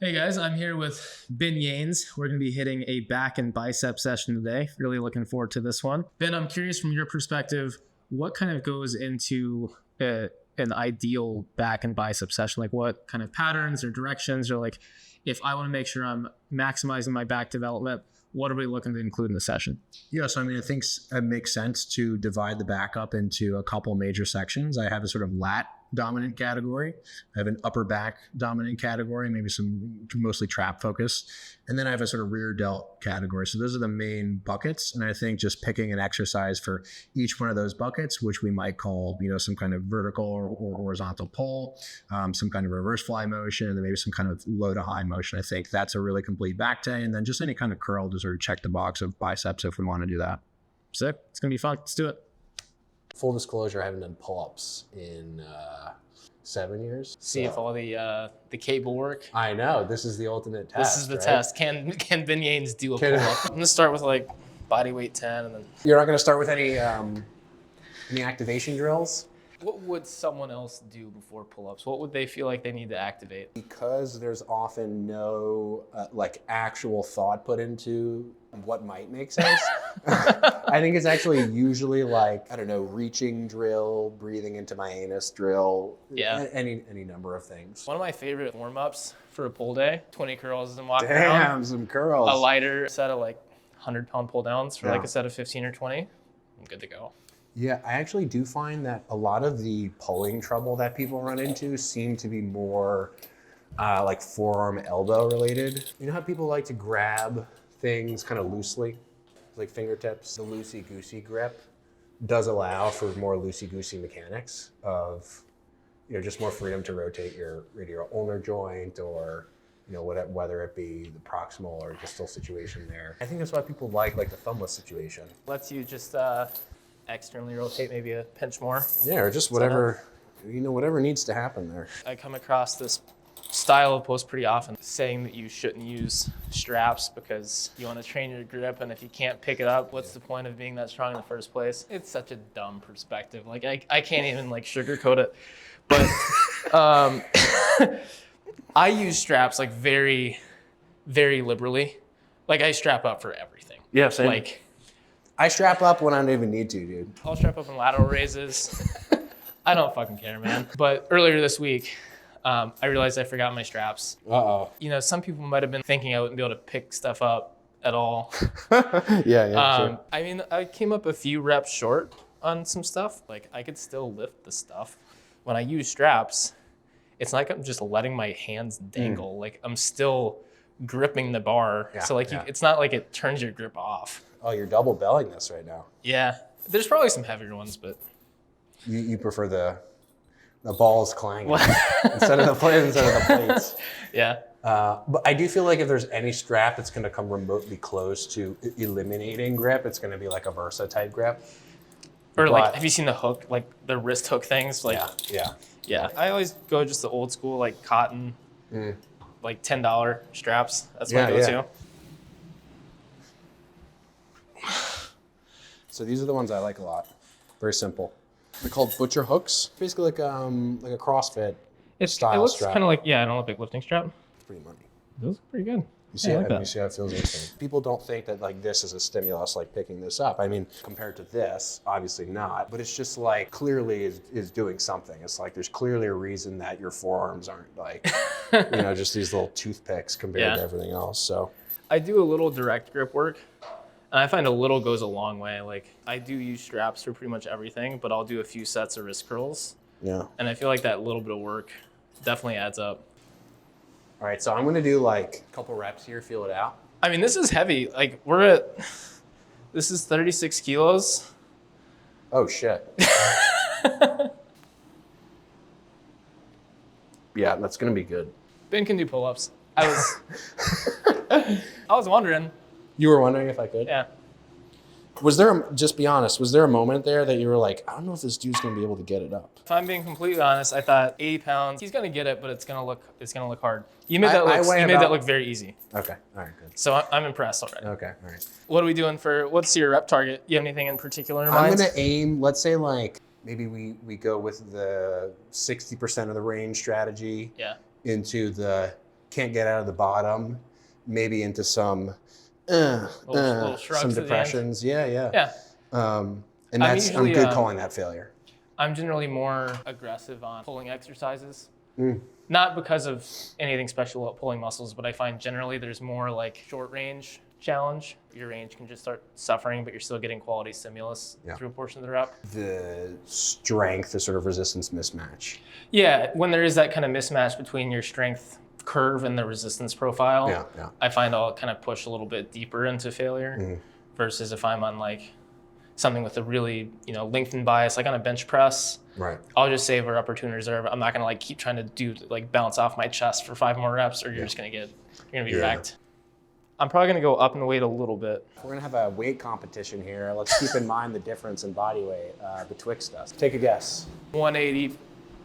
Hey guys, I'm here with Ben Yanes. We're going to be hitting a back and bicep session today. Really looking forward to this one. Ben, I'm curious from your perspective, what kind of goes into an ideal back and bicep session? Like what kind of patterns or directions, or like if I want to make sure I'm maximizing my back development, what are we looking to include in the session? Yeah, so I mean, I think it makes sense to divide the back up into a couple major sections. I have a sort of lat dominant category. I have an upper back dominant category, maybe some mostly trap focus. And then I have a sort of rear delt category. So those are the main buckets. And I think just picking an exercise for each one of those buckets, which we might call, some kind of vertical or horizontal pull, some kind of reverse fly motion, and then maybe some kind of low to high motion. I think that's a really complete back day. And then just any kind of curl to sort of check the box of biceps if we want to do that. Sick. It's going to be fun. Let's do it. Full disclosure, I haven't done pull-ups in 7 years. See if all the cable work. I know, this is the ultimate test. This is the right? test. Can Ben Yanes do a pull-up? I'm going to start with like body weight 10 and then... You're not going to start with any activation drills? What would someone else do before pull-ups? What would they feel like they need to activate? Because there's often no actual thought put into what might make sense. I think it's actually usually like, I don't know, reaching drill, breathing into my anus drill, any number of things. One of my favorite warm-ups for a pull day, 20 curls and walk around. Damn, some curls. A lighter set of like 100-pound pull downs for like a set of 15 or 20. I'm good to go. Yeah, I actually do find that a lot of the pulling trouble that people run into seem to be more like forearm elbow related. You know how people like to grab things kind of loosely, like fingertips? The loosey-goosey grip does allow for more loosey-goosey mechanics of, just more freedom to rotate your radial ulnar joint or, whether it be the proximal or distal situation there. I think that's why people like the thumbless situation. Lets you just externally rotate maybe a pinch more. Yeah, or just whatever, whatever needs to happen there. I come across this style of post pretty often, saying that you shouldn't use straps because you want to train your grip, and if you can't pick it up, what's the point of being that strong in the first place? It's such a dumb perspective. Like I can't even like sugarcoat it, but I use straps like very, very liberally. Like I strap up for everything. Yeah, same. Like I strap up when I don't even need to, dude. I'll strap up in lateral raises. I don't fucking care, man. But earlier this week, I realized I forgot my straps. Uh-oh. Some people might have been thinking I wouldn't be able to pick stuff up at all. Yeah, sure. I mean, I came up a few reps short on some stuff. Like I could still lift the stuff. When I use straps, it's like I'm just letting my hands dangle. Like I'm still gripping the bar. Yeah, so it's not like it turns your grip off. Oh, you're double belling this right now. Yeah. There's probably some heavier ones, but You prefer the balls clanging instead of the plates. Yeah. But I do feel like if there's any strap that's going to come remotely close to eliminating grip, it's going to be like a Versa type grip. Or like, have you seen the hook, like the wrist hook things? Like, yeah. I always go just the old school, like cotton, like $10 straps. That's my go-to. Yeah. So these are the ones I like a lot. Very simple. They're called butcher hooks. Basically like a CrossFit style it looks strap. kind of like, an Olympic lifting strap. It's pretty money. Those are pretty good. You see, I like that. you see how it feels insane. People don't think that like this is a stimulus, like picking this up. I mean, compared to this, obviously not, but it's just like clearly is doing something. It's like there's clearly a reason that your forearms aren't like, just these little toothpicks compared to everything else. So I do a little direct grip work. And I find a little goes a long way. Like I do use straps for pretty much everything, but I'll do a few sets of wrist curls. Yeah. And I feel like that little bit of work definitely adds up. All right, so I'm gonna do like a couple reps here, feel it out. I mean, this is heavy. Like this is 36 kilos. Oh shit. Yeah, that's gonna be good. Ben can do pull-ups. I was wondering. You were wondering if I could? Yeah. Just be honest, was there a moment there that you were like, I don't know if this dude's gonna be able to get it up? If I'm being completely honest, I thought 80 pounds, he's gonna get it, but it's gonna look hard. You made that look very easy. Okay, all right, good. So I'm impressed already. Okay, all right. What are we doing what's your rep target? You have anything in particular in mind? I'm gonna aim, let's say like, maybe we go with the 60% of the range strategy into the can't get out of the bottom, maybe into some Little shrugs some at the end. depressions. Yeah. Yeah. And I'm I'm usually, good calling that failure. I'm generally more aggressive on pulling exercises. Mm. Not because of anything special about pulling muscles, but I find generally there's more like short range challenge. Your range can just start suffering, but you're still getting quality stimulus through a portion of the rep. The strength, the sort of resistance mismatch. Yeah, when there is that kind of mismatch between your strength curve and the resistance profile, I find I'll kind of push a little bit deeper into failure versus if I'm on like something with a really, lengthened bias, like on a bench press. Right. I'll just save our upper to reserve. I'm not gonna like keep trying to bounce off my chest for 5 more reps, or you're just gonna be wrecked. I'm probably gonna go up in weight a little bit. We're gonna have a weight competition here. Let's keep in mind the difference in body weight betwixt us. Take a guess. 180,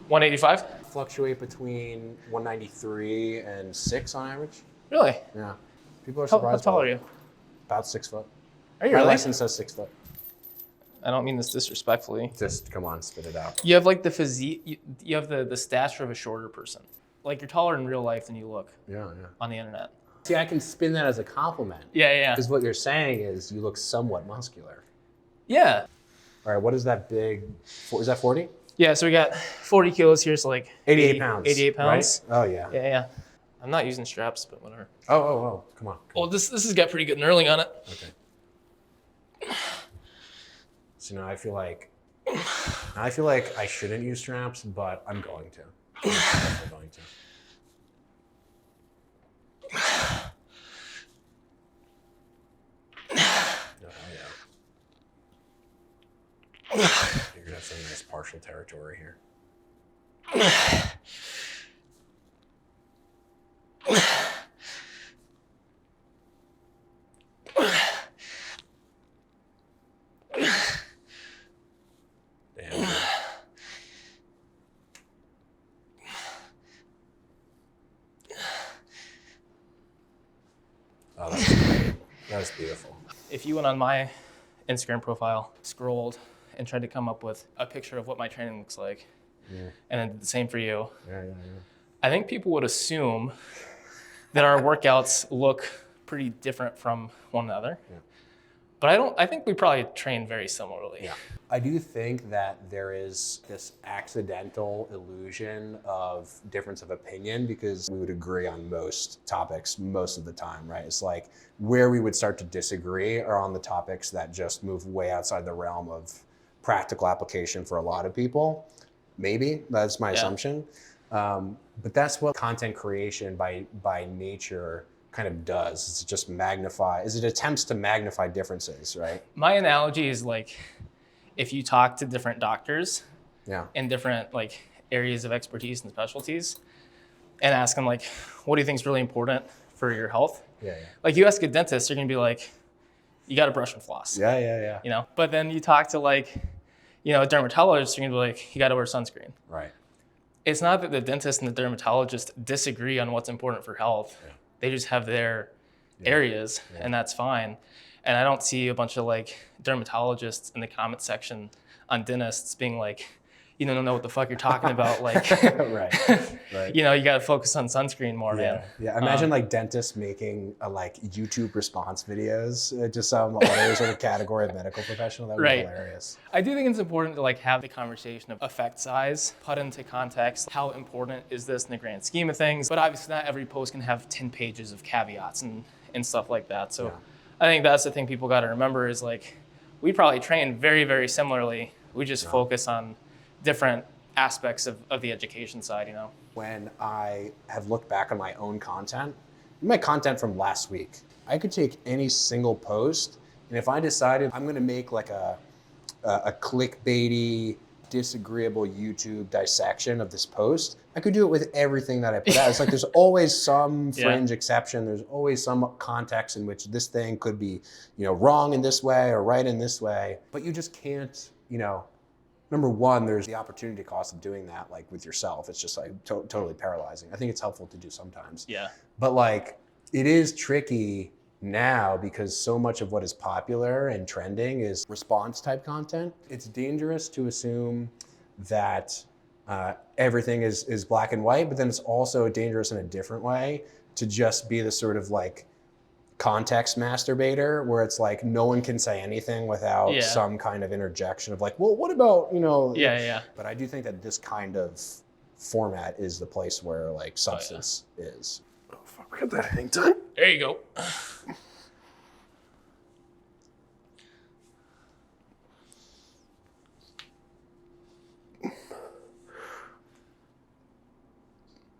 185? Fluctuate between 193 and 6 on average. Really? Yeah. People are How surprised. tall are you? About 6 foot. Are you My really? license says 6 foot. I don't mean this disrespectfully. Just come on, spit it out. You have like the physique, you have the stature of a shorter person. Like you're taller in real life than you look on the internet. See, I can spin that as a compliment. Yeah. Because what you're saying is you look somewhat muscular. Yeah. All right, what is that big? Is that 40? Yeah, so we got 40 kilos here, so like 88 pounds. 88 pounds. Right? Oh, yeah. Yeah. I'm not using straps, but whatever. Oh, come on. Well, this has got pretty good knurling on it. Okay. So now I feel like I shouldn't use straps, but I'm going to. I'm definitely going to. Oh, yeah. You're gonna have some nice partial territory here. Damn. Oh, that's great. That's beautiful. If you went on my Instagram profile, scrolled, and tried to come up with a picture of what my training looks like, and then did the same for you, I think people would assume that our workouts look pretty different from one another. But I think we probably train very similarly. Yeah. I do think that there is this accidental illusion of difference of opinion because we would agree on most topics most of the time, right? It's like where we would start to disagree are on the topics that just move way outside the realm of practical application for a lot of people. Maybe, that's my assumption. But that's what content creation by nature kind of does. It's just it attempts to magnify differences, right? My analogy is like, if you talk to different doctors in different like areas of expertise and specialties and ask them like, what do you think is really important for your health? Like you ask a dentist, they're gonna be like, you gotta brush and floss. Yeah. But then you talk to like, a dermatologist, you're gonna be like, you gotta wear sunscreen. Right. It's not that the dentist and the dermatologist disagree on what's important for health. They just have their areas, and that's fine. And I don't see a bunch of like dermatologists in the comment section on dentists being like, you don't know what the fuck you're talking about. Like, right. You got to focus on sunscreen more, man. Yeah. Imagine like dentists making like YouTube response videos to some other sort of category of medical professional. That would be hilarious. I do think it's important to like have the conversation of effect size, put into context. How important is this in the grand scheme of things? But obviously not every post can have 10 pages of caveats and stuff like that. So I think that's the thing people got to remember is like, we probably train very, very similarly. We just focus on different aspects of the education side, When I have looked back on my own content, my content from last week, I could take any single post, and if I decided I'm gonna make like a clickbaity, disagreeable YouTube dissection of this post, I could do it with everything that I put out. It's like there's always some fringe exception. There's always some context in which this thing could be, wrong in this way or right in this way. But you just can't, number one, there's the opportunity cost of doing that, like with yourself. It's just like totally paralyzing. I think it's helpful to do sometimes. But like, it is tricky now because so much of what is popular and trending is response type content. It's dangerous to assume that everything is black and white, but then it's also dangerous in a different way to just be the sort of like context masturbator where it's like no one can say anything without some kind of interjection of like, well, what about, you know? Yeah. But I do think that this kind of format is the place where like substance is. Oh, fuck, we got that hang time. There you go.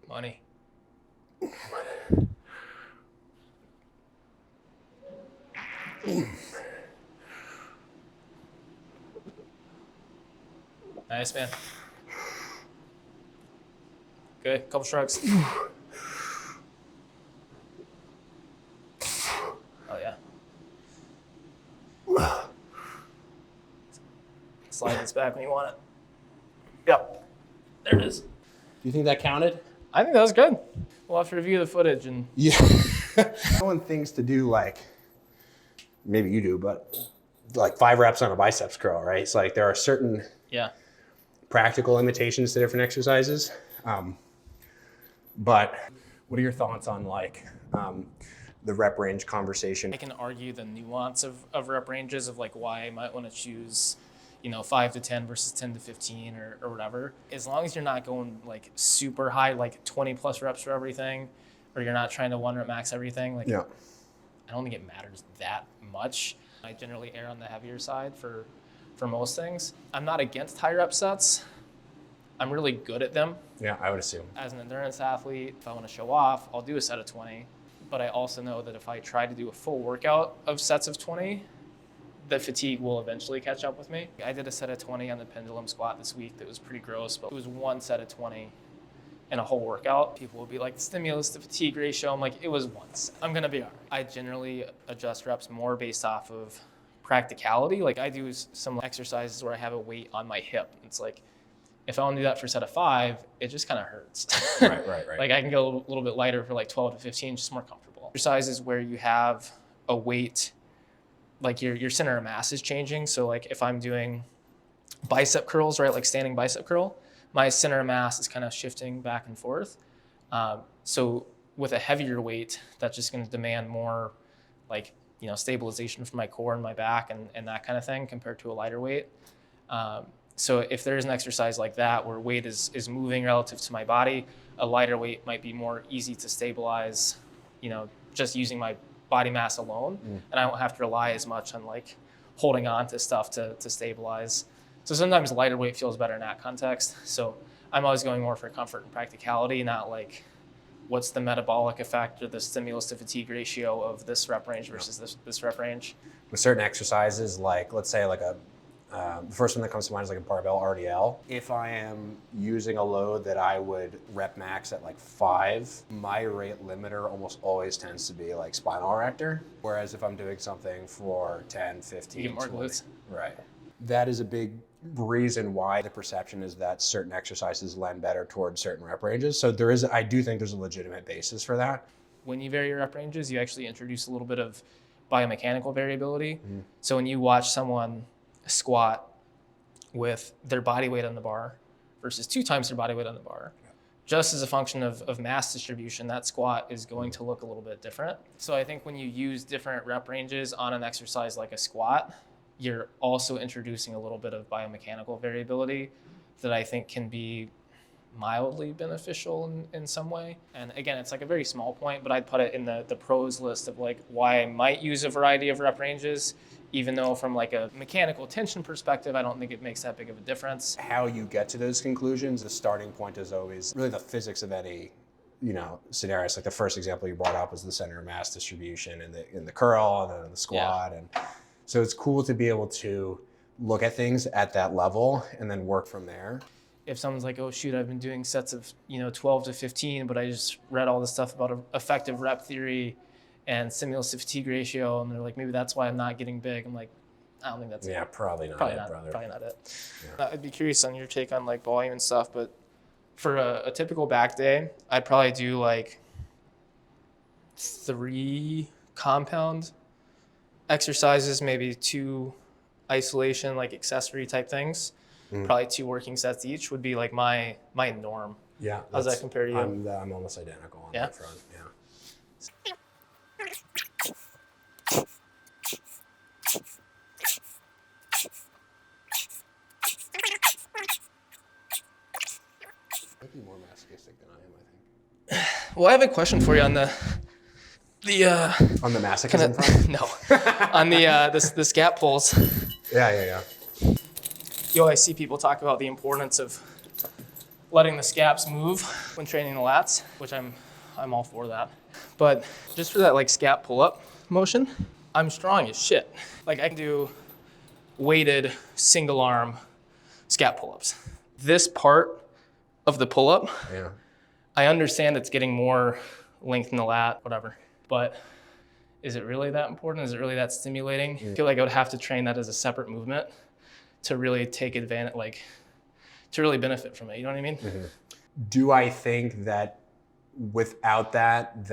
Money. Nice, man. Good. Couple shrugs. Oh, yeah. Slide this back when you want it. Yep. There it is. Do you think that counted? I think that was good. We'll have to review the footage and... Yeah. One things to do, like, maybe you do, but like 5 reps on a biceps curl, right? It's like there are certain practical limitations to different exercises. But what are your thoughts on like the rep range conversation? I can argue the nuance of rep ranges of like why I might want to choose, 5 to 10 versus 10 to 15 or whatever. As long as you're not going like super high, like 20 plus reps for everything, or you're not trying to 1 rep max everything, like I don't think it matters that much. I generally err on the heavier side for most things. I'm not against high rep sets. I'm really good at them. Yeah, I would assume. As an endurance athlete, if I want to show off, I'll do a set of 20. But I also know that if I try to do a full workout of sets of 20, the fatigue will eventually catch up with me. I did a set of 20 on the pendulum squat this week that was pretty gross, but it was 1 set of 20 in a whole workout. People will be like, the stimulus to fatigue ratio. I'm like, it was 1 set. I'm gonna be all right. I generally adjust reps more based off of practicality. Like I do some exercises where I have a weight on my hip. It's like, if I want to do that for a set of 5, it just kind of hurts. Right. Like I can go a little bit lighter for like 12 to 15, just more comfortable. Exercises where you have a weight, like your center of mass is changing. So like if I'm doing bicep curls, right, like standing bicep curl, my center of mass is kind of shifting back and forth. So with a heavier weight, that's just going to demand more like, stabilization from my core and my back and that kind of thing compared to a lighter weight. So if there's an exercise like that where weight is moving relative to my body, a lighter weight might be more easy to stabilize, just using my body mass alone. And I won't have to rely as much on like holding on to stuff to stabilize. So sometimes lighter weight feels better in that context. So I'm always going more for comfort and practicality, not like what's the metabolic effect or the stimulus to fatigue ratio of this rep range versus this rep range. With certain exercises, like let's say like the first one that comes to mind is like a barbell RDL. If I am using a load that I would rep max at like 5, my rate limiter almost always tends to be like spinal erector. Whereas if I'm doing something for 10, 15, You get more 20, glutes. right. That is a big reason why the perception is that certain exercises lend better towards certain rep ranges. So I do think there's a legitimate basis for that. When you vary your rep ranges, you actually introduce a little bit of biomechanical variability. So when you watch someone squat with their body weight on the bar versus 2 times their body weight on the bar, just as a function of mass distribution, that squat is going to look a little bit different. So I think when you use different rep ranges on an exercise like a squat, you're also introducing a little bit of biomechanical variability that I think can be mildly beneficial in some way. And again, it's like a very small point, but I'd put it in the pros list of like why I might use a variety of rep ranges, even though from like a mechanical tension perspective, I don't think it makes that big of a difference. How you get to those conclusions, the starting point is always really the physics of any, scenarios. Like the first example you brought up was the center of mass distribution in the curl and then in the squat. And so it's cool to be able to look at things at that level and then work from there. If someone's like, oh shoot, I've been doing sets of 12 to 15, but I just read all this stuff about effective rep theory and stimulus to fatigue ratio, and they're like, maybe that's why I'm not getting big. I'm like, I don't think that's probably not probably it, not, brother. Probably not it. Yeah. I'd be curious on your take on like volume and stuff, but for a typical back day, I'd probably do like 3 compound exercises, maybe 2 isolation, like accessory type things. Probably 2 working sets each would be like my norm. Yeah. How does that compare to you? I'm almost identical on that front. Yeah. Well, I have a question for you on the On the masochism front? no, on the scap pulls. Yeah. You always see people talk about the importance of letting the scaps move when training the lats, which I'm all for that. But just for that like scap pull-up motion, I'm strong as shit. Like I can do weighted single arm scap pull-ups. This part of the pull-up, Yeah. I understand it's getting more length in the lat, whatever. But is it really that important? Is it really that stimulating? I feel like I would have to train that as a separate movement to really take advantage, like to really benefit from it. You know what I mean? Mm-hmm. Do I think that without that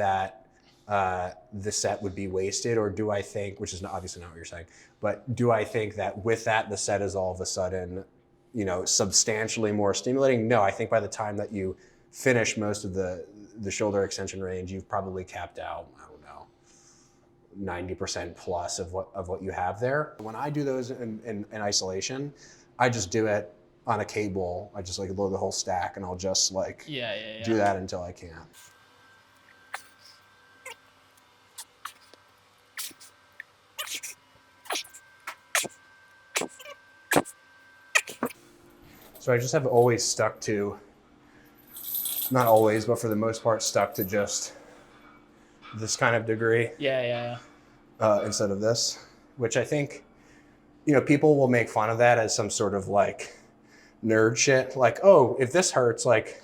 the set would be wasted, or do I think, which is obviously not what you're saying, but do I think that with that the set is all of a sudden, substantially more stimulating? No, I think by the time that you finish most of the shoulder extension range, you've probably capped out, I don't know, 90% plus of what you have there. When I do those in isolation, I just do it on a cable. I just like load the whole stack and I'll just like do that until I can't. So I just have always stuck to, not always, but for the most part, stuck to just this kind of degree. Yeah. Instead of this, which I think, people will make fun of that as some sort of like nerd shit. Like, oh, if this hurts, like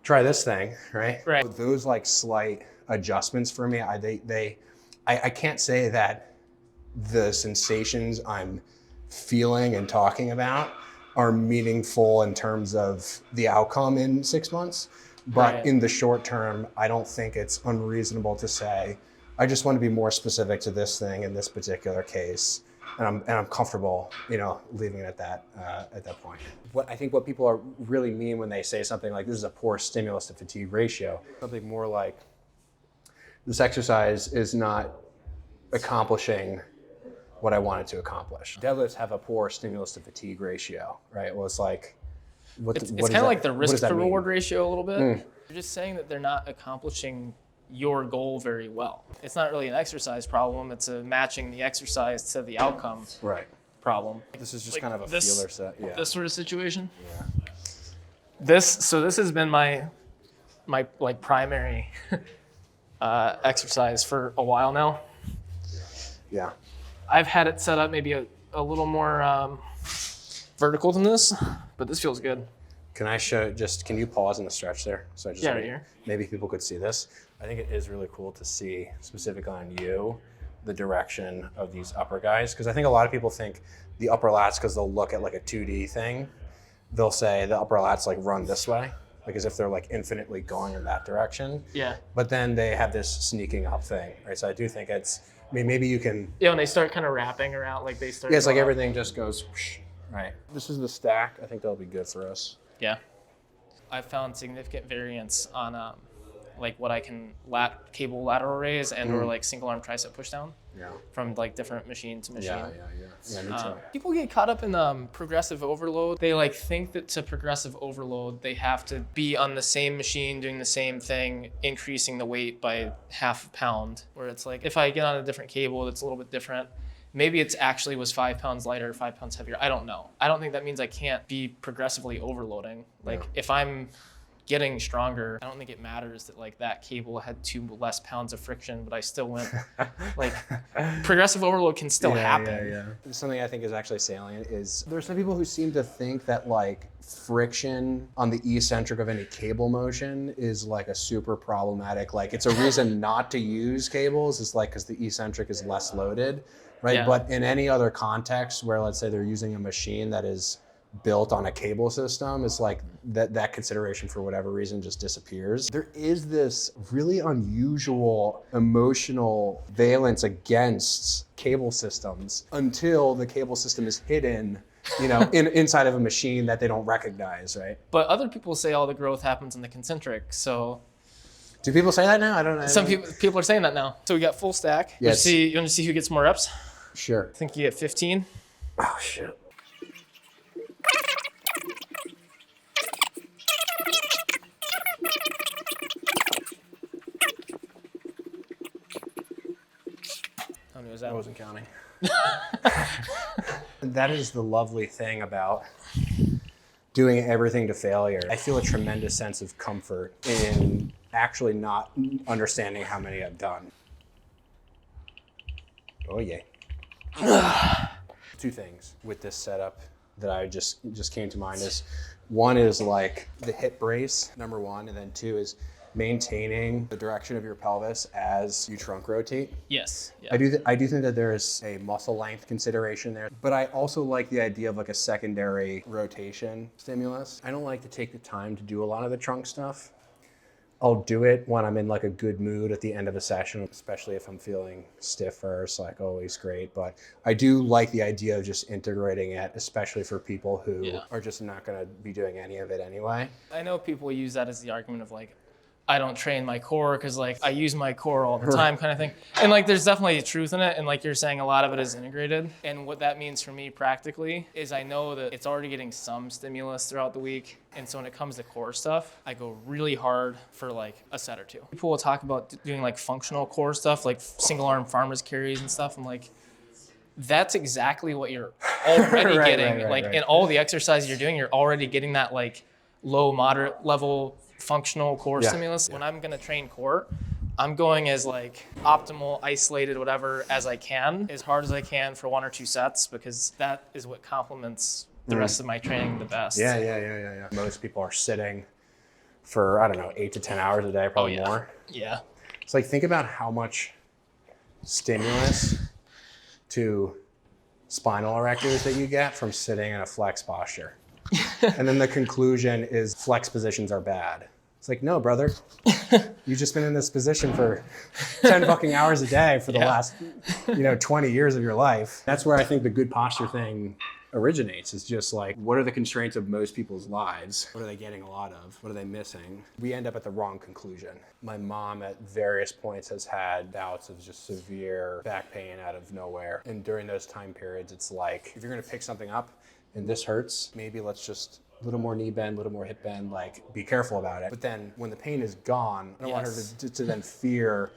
try this thing, right? Right. Those like slight adjustments for me, I can't say that the sensations I'm feeling and talking about are meaningful in terms of the outcome in 6 months. But in the short term, I don't think it's unreasonable to say, I just want to be more specific to this thing in this particular case. And I'm comfortable, leaving it at that point. What people are really mean when they say something like this is a poor stimulus to fatigue ratio, something more like this exercise is not accomplishing what I wanted to accomplish. Deadlifts have a poor stimulus to fatigue ratio, right? Well, it's like, It's kind of like the risk to reward ratio a little bit. You're just saying that they're not accomplishing your goal very well. It's not really an exercise problem. It's a matching the exercise to the outcome problem. This is just Like kind of a feeler set. Yeah. This sort of situation. Yeah. This has been my like primary exercise for a while now. Yeah. I've had it set up maybe a little more vertical than this, but this feels good. Can I show, can you pause in the stretch there? So right here. Maybe people could see this. I think it is really cool to see, specifically on you, the direction of these upper guys. Because I think a lot of people think the upper lats, because they'll look at like a 2D thing, they'll say the upper lats like run this way, like as if they're like infinitely going in that direction. Yeah. But then they have this sneaking up thing, right? So I do think maybe you can. Yeah, when they start kind of wrapping around, like they start. Yeah, it's like everything just goes, right. This is the stack. I think that'll be good for us. Yeah. I've found significant variance on like what I can cable lateral raise and or like single arm tricep push down from like different machine to machine. Yeah, me too. People get caught up in progressive overload. They like think that to progressive overload, they have to be on the same machine doing the same thing, increasing the weight by half a pound. Where it's like, if I get on a different cable that's a little bit different, maybe it's actually was 5 pounds lighter, 5 pounds heavier. I don't know. I don't think that means I can't be progressively overloading. Like if I'm getting stronger, I don't think it matters that like that cable had 2 less pounds of friction, but I still went like progressive overload can still happen. Something I think is actually salient is there's some people who seem to think that like friction on the eccentric of any cable motion is like a super problematic, like it's a reason not to use cables is like because the eccentric is less loaded, right? Yeah. But in any other context where let's say they're using a machine that is built on a cable system, it's like that consideration for whatever reason just disappears. There is this really unusual emotional valence against cable systems until the cable system is hidden, inside of a machine that they don't recognize, right? But other people say all the growth happens in the concentric, so. Do people say that now? I don't know. Some people are saying that now. So we got full stack. Yes. You want to see who gets more reps? Sure. I think you get 15. Oh, shit. many was that? I wasn't counting. That is the lovely thing about doing everything to failure. I feel a tremendous sense of comfort in actually not understanding how many I've done. Oh yeah. Two things with this setup that I just came to mind is, one is like the hip brace, number one, and then two is maintaining the direction of your pelvis as you trunk rotate. Yes. Yeah. I do think that there is a muscle length consideration there, but I also like the idea of like a secondary rotation stimulus. I don't like to take the time to do a lot of the trunk stuff. I'll do it when I'm in like a good mood at the end of a session, especially if I'm feeling stiff first, like always great. But I do like the idea of just integrating it, especially for people who are just not going to be doing any of it anyway. I know people use that as the argument of like, I don't train my core because like I use my core all the time kind of thing. And like there's definitely truth in it. And like you're saying, a lot of it is integrated. And what that means for me practically is I know that it's already getting some stimulus throughout the week. And so when it comes to core stuff, I go really hard for like a set or two. People will talk about doing like functional core stuff, like single arm farmer's carries and stuff. I'm like, that's exactly what you're already getting. In all the exercises you're doing, you're already getting that like low, moderate level functional core stimulus. When I'm gonna train core, I'm going as like optimal, isolated, whatever as I can, as hard as I can for 1 or 2 sets, because that is what complements the rest of my training the best. Yeah. Most people are sitting for, I don't know, 8 to 10 hours a day, probably more. Yeah. It's like, think about how much stimulus to spinal erectors that you get from sitting in a flex posture. And then the conclusion is flex positions are bad. It's like, no, brother, you've just been in this position for 10 fucking hours a day for the last, 20 years of your life. That's where I think the good posture thing originates. Is just like, what are the constraints of most people's lives? What are they getting a lot of? What are they missing? We end up at the wrong conclusion. My mom at various points has had bouts of just severe back pain out of nowhere. And during those time periods, it's like, if you're gonna pick something up and this hurts, maybe let's just a little more knee bend, a little more hip bend, like be careful about it. But then when the pain is gone, I don't want her to then fear,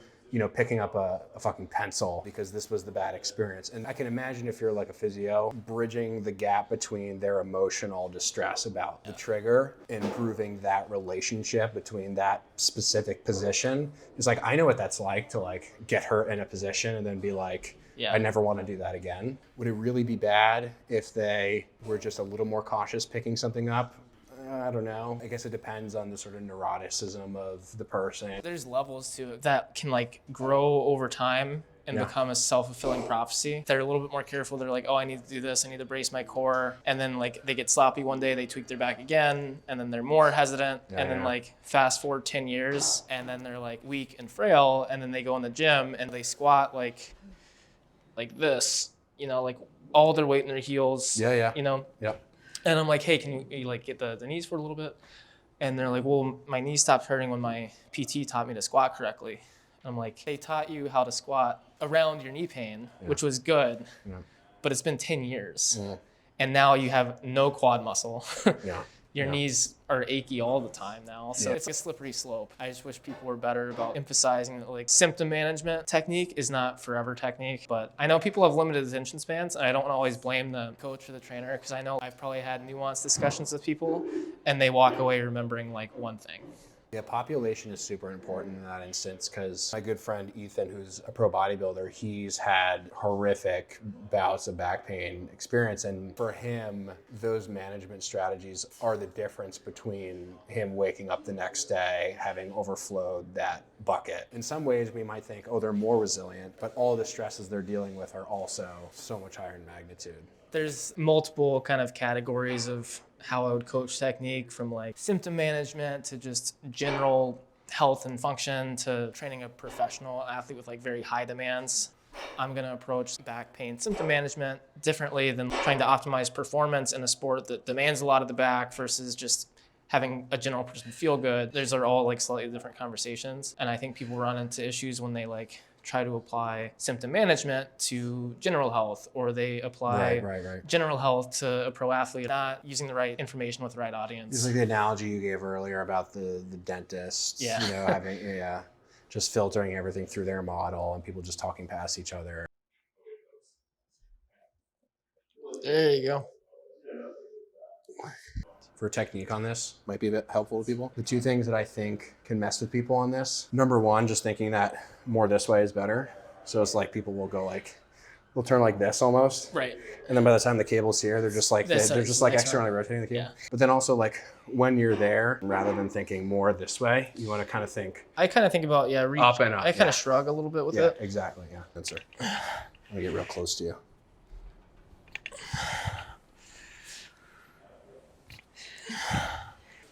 picking up a fucking pencil because this was the bad experience. And I can imagine if you're like a physio, bridging the gap between their emotional distress about the trigger, improving that relationship between that specific position. It's like, I know what that's like to like get her in a position and then be like, I never want to do that again. Would it really be bad if they were just a little more cautious picking something up? I don't know. I guess it depends on the sort of neuroticism of the person. There's levels to it that can like grow over time and become a self-fulfilling prophecy. They're a little bit more careful. They're like, oh, I need to do this. I need to brace my core. And then like they get sloppy one day, they tweak their back again. And then they're more hesitant. And then like fast forward 10 years and then they're like weak and frail. And then they go in the gym and they squat like this, like all their weight in their heels, And I'm like, hey, can you like get the knees for a little bit? And they're like, well, my knees stopped hurting when my PT taught me to squat correctly. And I'm like, they taught you how to squat around your knee pain, which was good, but it's been 10 years. And now you have no quad muscle. Your knees are achy all the time now. So it's a slippery slope. I just wish people were better about emphasizing that like symptom management technique is not forever technique. But I know people have limited attention spans and I don't always blame the coach or the trainer because I know I've probably had nuanced discussions with people and they walk away remembering like one thing. Yeah, population is super important in that instance because my good friend Ethan, who's a pro bodybuilder, he's had horrific bouts of back pain experience. And for him, those management strategies are the difference between him waking up the next day, having overflowed that bucket. In some ways, we might think, oh, they're more resilient, but all the stresses they're dealing with are also so much higher in magnitude. There's multiple kind of categories of how I would coach technique, from like symptom management to just general health and function to training a professional athlete with like very high demands. I'm going to approach back pain symptom management differently than trying to optimize performance in a sport that demands a lot of the back versus just having a general person feel good. Those are all like slightly different conversations. And I think people run into issues when they like try to apply symptom management to general health, or they apply general health to a pro athlete, not using the right information with the right audience. It's like the analogy you gave earlier about the dentist, having just filtering everything through their model and people just talking past each other. There you go. For technique on this, might be a bit helpful to people. The two things that I think can mess with people on this. Number one, just thinking that more this way is better. So it's like people will go like, they'll turn like this almost. Right. And then by the time the cable's here, they're just like, they're just like externally rotating the cable. Yeah. But then also like when you're there, rather than thinking more this way, you want to kind of think I kind of think about, reach. Up and up, I kind yeah. of shrug a little bit with yeah, it. exactly. Yeah, that's right. I'm gonna get real close to you.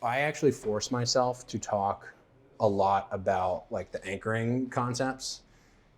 I actually force myself to talk a lot about like the anchoring concepts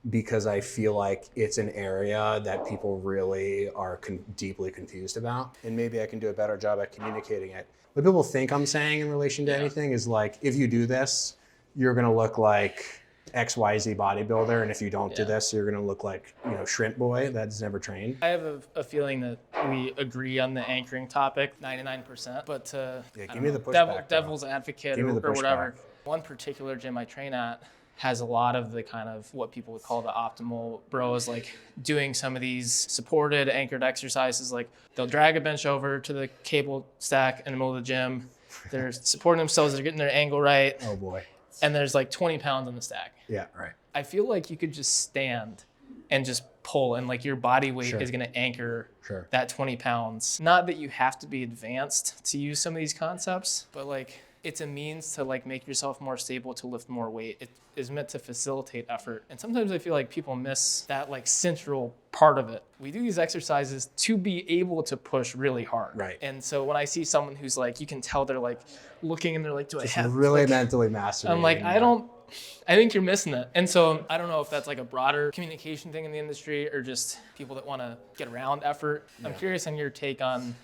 because I feel like it's an area that people really are deeply confused about. And maybe I can do a better job at communicating it. What people think I'm saying in relation to anything is like, if you do this, you're gonna look like XYZ bodybuilder, and if you don't do this, you're gonna look like, you know, shrimp boy that's never trained. I have a feeling that we agree on the anchoring topic 99%, but Give me the pushback. devil's advocate Give me the or whatever. pushback. One particular gym I train at has a lot of the kind of what people would call the optimal bros, like doing some of these supported anchored exercises. Like they'll drag a bench over to the cable stack in the middle of the gym. They're supporting themselves. They're getting their angle right. Oh boy. And there's like 20 pounds on the stack. Yeah, right. I feel like you could just stand and just pull, and like your body weight Sure. is going to anchor Sure. that 20 pounds. Not that you have to be advanced to use some of these concepts, but like it's a means to like make yourself more stable to lift more weight. It is meant to facilitate effort. And sometimes I feel like people miss that like central part of it. We do these exercises to be able to push really hard. Right. And so when I see someone who's like, you can tell they're like looking and they're like, do I Just have really like, mentally masturbating. I'm like, I think you're missing it. And so I don't know if that's like a broader communication thing in the industry or just people that want to get around effort. I'm curious on your take on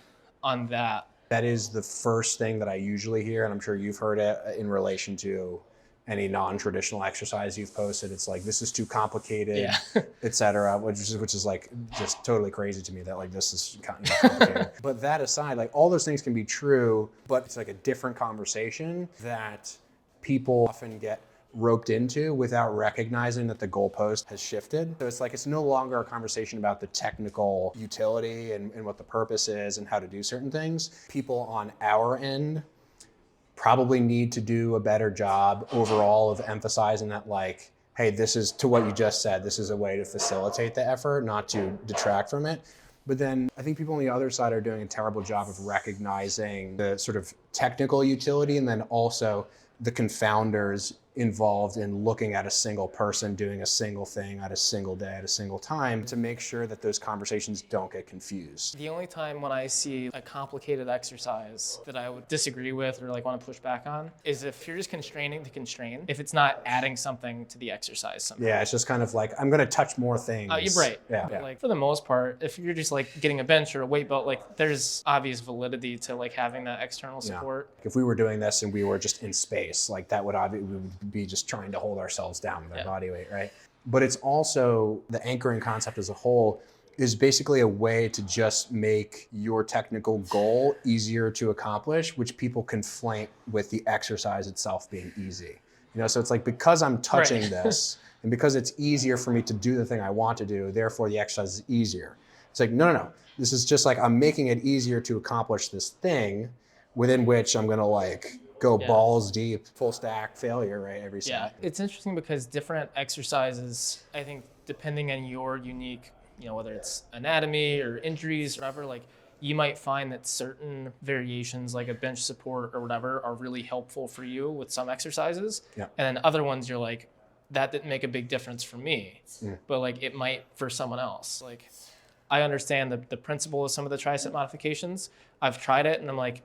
that. That is the first thing that I usually hear, and I'm sure you've heard it in relation to any non-traditional exercise you've posted. It's like, this is too complicated, et cetera, which is like just totally crazy to me that like this is kind of complicated. But that aside, like all those things can be true, but it's like a different conversation that people often get roped into without recognizing that the goalpost has shifted. So it's like, it's no longer a conversation about the technical utility and what the purpose is and how to do certain things. People on our end probably need to do a better job overall of emphasizing that like, hey, this is, to what you just said, this is a way to facilitate the effort, not to detract from it. But then I think people on the other side are doing a terrible job of recognizing the sort of technical utility and then also the confounders involved in looking at a single person doing a single thing at a single day at a single time to make sure that those conversations don't get confused. The only time when I see a complicated exercise that I would disagree with or like want to push back on is if you're just constraining to constrain, if it's not adding something to the exercise somehow. Yeah, it's just kind of like, I'm going to touch more things. You're right. Yeah. But like for the most part, if you're just like getting a bench or a weight belt, like there's obvious validity to like having that external support. If we were doing this and we were just in space, like that would obviously, we would be just trying to hold ourselves down with our body weight, right? But it's also, the anchoring concept as a whole is basically a way to just make your technical goal easier to accomplish, which people conflate with the exercise itself being easy. You know, so it's like, because I'm touching this and because it's easier for me to do the thing I want to do, therefore the exercise is easier. It's like, no. This is just like, I'm making it easier to accomplish this thing within which I'm going to like go balls deep, full stack failure, right? Every set. Yeah, it's interesting because different exercises, I think depending on your unique, you know, whether it's anatomy or injuries or whatever, like you might find that certain variations like a bench support or whatever are really helpful for you with some exercises. Yeah. And then other ones you're like, that didn't make a big difference for me, but like it might for someone else. Like I understand the principle of some of the tricep modifications. I've tried it and I'm like,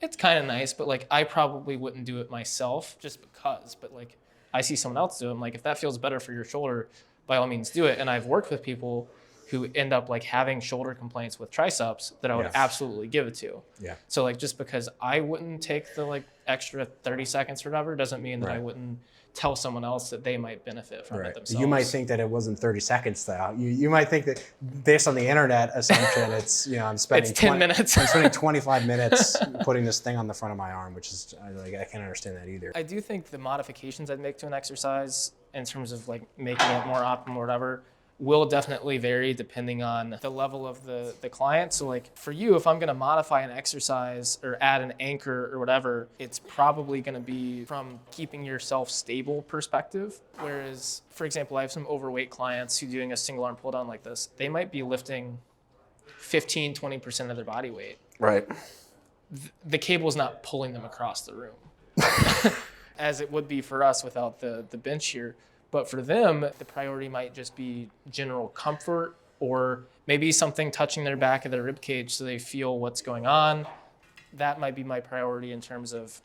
it's kind of nice, but like I probably wouldn't do it myself just because. But like I see someone else do it. I'm like, if that feels better for your shoulder, by all means do it. And I've worked with people who end up like having shoulder complaints with triceps that I would absolutely give it to. Yeah. So like just because I wouldn't take the like extra 30 seconds or whatever doesn't mean that I wouldn't tell someone else that they might benefit from it themselves. You might think that it wasn't 30 seconds though. You might think that based on the internet assumption, it's, you know, I'm spending it's 10 minutes. I'm spending 25 minutes putting this thing on the front of my arm, which is like, I can't understand that either. I do think the modifications I'd make to an exercise in terms of like making it more optimal or whatever will definitely vary depending on the level of the client. So like for you, if I'm going to modify an exercise or add an anchor or whatever, it's probably going to be from keeping yourself stable perspective. Whereas, for example, I have some overweight clients who doing a single arm pull down like this, they might be lifting 15, 20% of their body weight. Right. The cable is not pulling them across the room as it would be for us without the bench here. But for them, the priority might just be general comfort, or maybe something touching their back of their rib cage so they feel what's going on. That might be my priority in terms of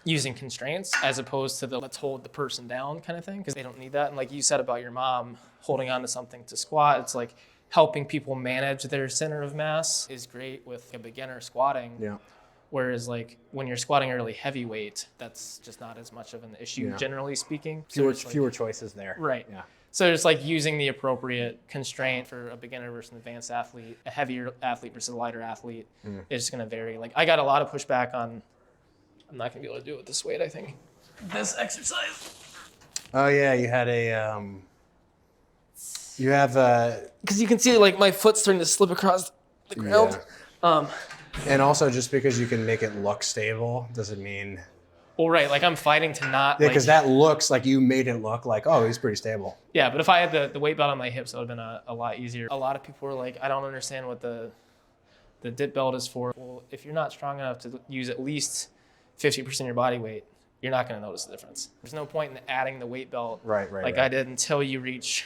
using constraints, as opposed to the let's hold the person down kind of thing, because they don't need that. And like you said about your mom holding on to something to squat, it's like helping people manage their center of mass is great with a beginner squatting. Yeah. Whereas like when you're squatting a really heavy weight, that's just not as much of an issue, generally speaking. Fewer choices there. Right. Yeah. So it's like using the appropriate constraint for a beginner versus an advanced athlete, a heavier athlete versus a lighter athlete is going to vary. Like I got a lot of pushback on, I'm not going to be able to do it with this weight, I think. This exercise. Oh yeah, you had Because you can see like my foot's starting to slip across the ground. Yeah. And also, just because you can make it look stable doesn't mean. Well, right. Like I'm fighting to not. Yeah, because that looks like you made it look like, oh, he's pretty stable. Yeah, but if I had the weight belt on my hips, it would have been a lot easier. A lot of people were like, I don't understand what the dip belt is for. Well, if you're not strong enough to use at least 50% of your body weight, you're not going to notice the difference. There's no point in adding the weight belt like I did until you reach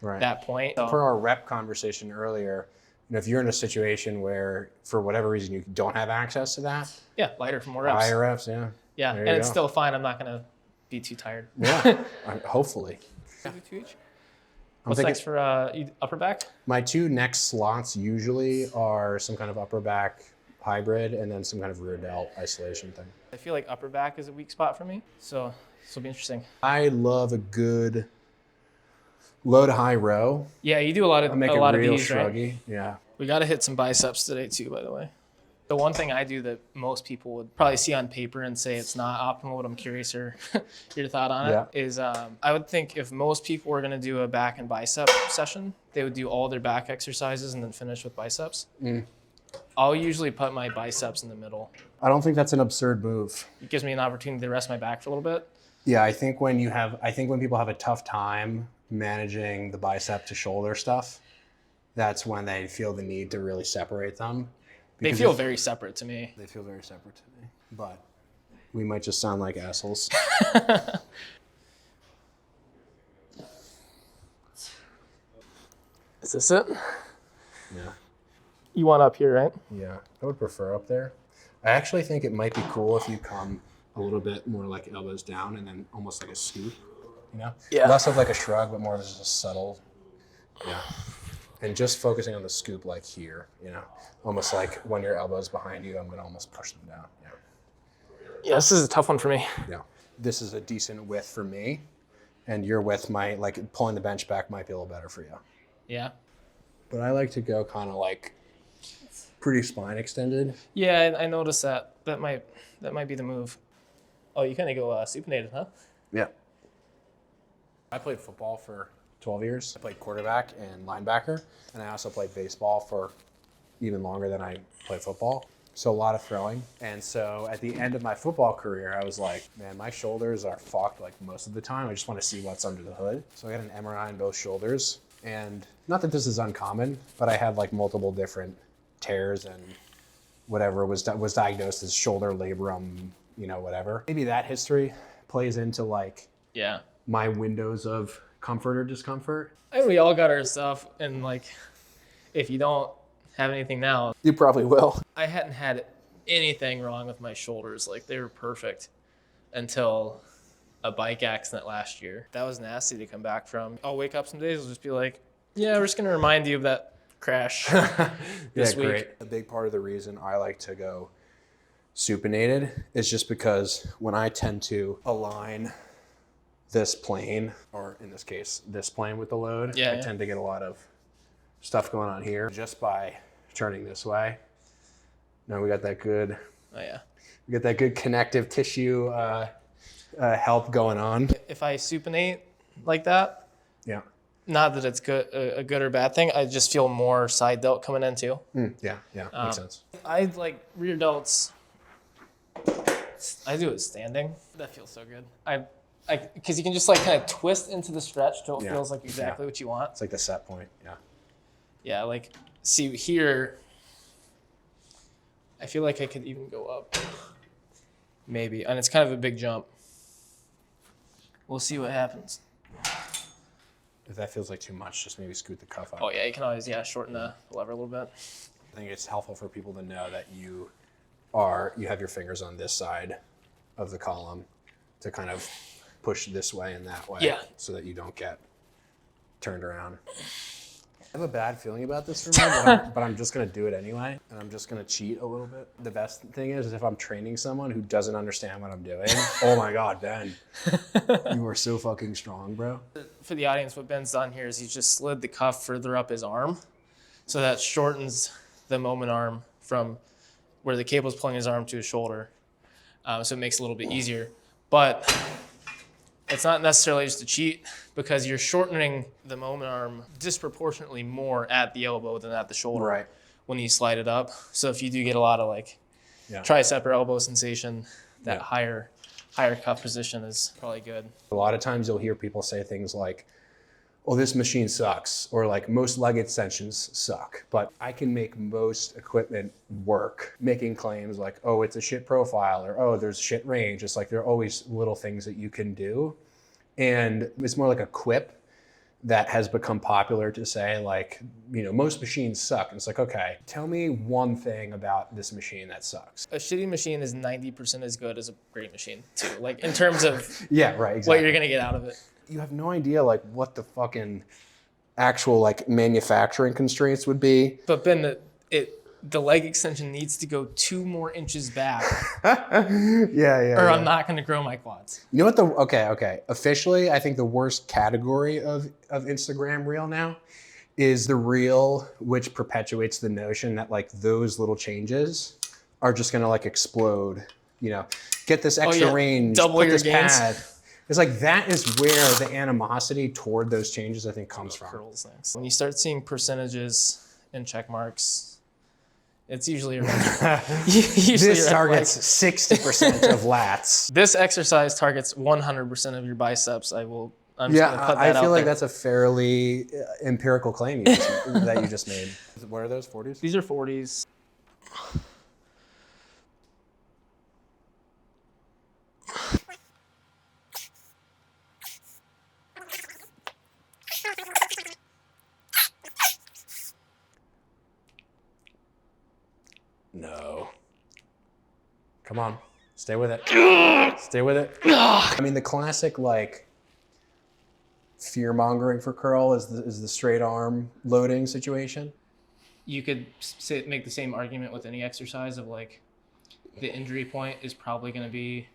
that point. So, for our rep conversation earlier, if you're in a situation where, for whatever reason, you don't have access to that. Yeah, lighter for more reps. Higher reps, yeah. Yeah, and it's still fine. I'm not going to be too tired. Yeah, hopefully. What's next for upper back? My two next slots usually are some kind of upper back hybrid and then some kind of rear delt isolation thing. I feel like upper back is a weak spot for me, so this will be interesting. I love a good low to high row. Yeah, you do a lot of these, shruggy. Right? Yeah. We got to hit some biceps today too, by the way. The one thing I do that most people would probably see on paper and say it's not optimal, but I'm curious your thought on it, is I would think if most people were going to do a back and bicep session, they would do all their back exercises and then finish with biceps. I'll usually put my biceps in the middle. I don't think that's an absurd move. It gives me an opportunity to rest my back for a little bit. Yeah, I think when people have a tough time managing the bicep to shoulder stuff, that's when they feel the need to really separate them. They feel very separate to me. They feel very separate to me, but we might just sound like assholes. Is this it? Yeah. You want up here, right? Yeah, I would prefer up there. I actually think it might be cool if you come a little bit more like elbows down and then almost like a scoop, Yeah. Less of like a shrug, but more of just a subtle, And just focusing on the scoop like here, almost like when your elbow's behind you, I'm going to almost push them down. Yeah, this is a tough one for me. Yeah. This is a decent width for me, and your width might, like pulling the bench back might be a little better for you. Yeah. But I like to go kind of like pretty spine extended. Yeah, I noticed that. That might be the move. Oh, you kind of go supinated, huh? Yeah. I played football for 12 years. I played quarterback and linebacker, and I also played baseball for even longer than I played football. So a lot of throwing. And so at the end of my football career, I was like, man, my shoulders are fucked like most of the time. I just want to see what's under the hood. So I got an MRI on both shoulders. And not that this is uncommon, but I had like multiple different tears and whatever was diagnosed as shoulder labrum, whatever. Maybe that history plays into like my windows of comfort or discomfort. I mean, we all got our stuff, and like, if you don't have anything now, you probably will. I hadn't had anything wrong with my shoulders. Like, they were perfect until a bike accident last year. That was nasty to come back from. I'll wake up some days, I'll just be like, yeah, we're just going to remind you of that crash this week. Great. A big part of the reason I like to go supinated is just because when I tend to align this plane, or in this case, this plane with the load, I tend to get a lot of stuff going on here just by turning this way. Now we got that good. Oh yeah. We got that good connective tissue help going on. If I supinate like that, not that it's good, a good or bad thing. I just feel more side delt coming in too. Yeah, makes sense. I like rear delts. I do it standing. That feels so good. Because you can just like kind of twist into the stretch till it feels like exactly what you want. It's like the set point. Yeah. Yeah, like see here. I feel like I could even go up. Maybe, and it's kind of a big jump. We'll see what happens. If that feels like too much, just maybe scoot the cuff up. Oh yeah, you can always shorten the lever a little bit. I think it's helpful for people to know that you have your fingers on this side of the column to kind of push this way and that way. Yeah. So that you don't get turned around. I have a bad feeling about this for me, but I'm just going to do it anyway. And I'm just going to cheat a little bit. The best thing is if I'm training someone who doesn't understand what I'm doing. Oh my God, Ben. You are so fucking strong, bro. For the audience, what Ben's done here is he's just slid the cuff further up his arm. So that shortens the moment arm from where the cable's pulling his arm to his shoulder. So it makes it a little bit easier. But it's not necessarily just a cheat because you're shortening the moment arm disproportionately more at the elbow than at the shoulder when you slide it up. So if you do get a lot of like tricep or elbow sensation, that higher cuff position is probably good. A lot of times you'll hear people say things like, oh, this machine sucks, or like most leg extensions suck, but I can make most equipment work. Making claims like, oh, it's a shit profile, or oh, there's shit range. It's like there are always little things that you can do. And it's more like a quip that has become popular to say like, most machines suck. And it's like, okay, tell me one thing about this machine that sucks. A shitty machine is 90% as good as a great machine too, like in terms of exactly. what you're gonna get out of it. You have no idea like what the fucking actual like manufacturing constraints would be. But Ben, the leg extension needs to go 2 more inches back. Or I'm not going to grow my quads. You know what okay. Officially, I think the worst category of Instagram reel now is the reel which perpetuates the notion that like those little changes are just going to like explode. Get this extra range, double put your this gains. pad. It's like that is where the animosity toward those changes I think comes from. Curls next. When you start seeing percentages and check marks, it's usually around. This targets 60% of lats. This exercise targets 100% of your biceps. I'm just gonna put that I feel out like there. that's a fairly empirical claim that you just made. What are those, 40s? These are 40s. No. Come on. Stay with it. Stay with it. I mean, the classic, like, fear-mongering for curl is the straight arm loading situation. You could make the same argument with any exercise of, like, the injury point is probably going to be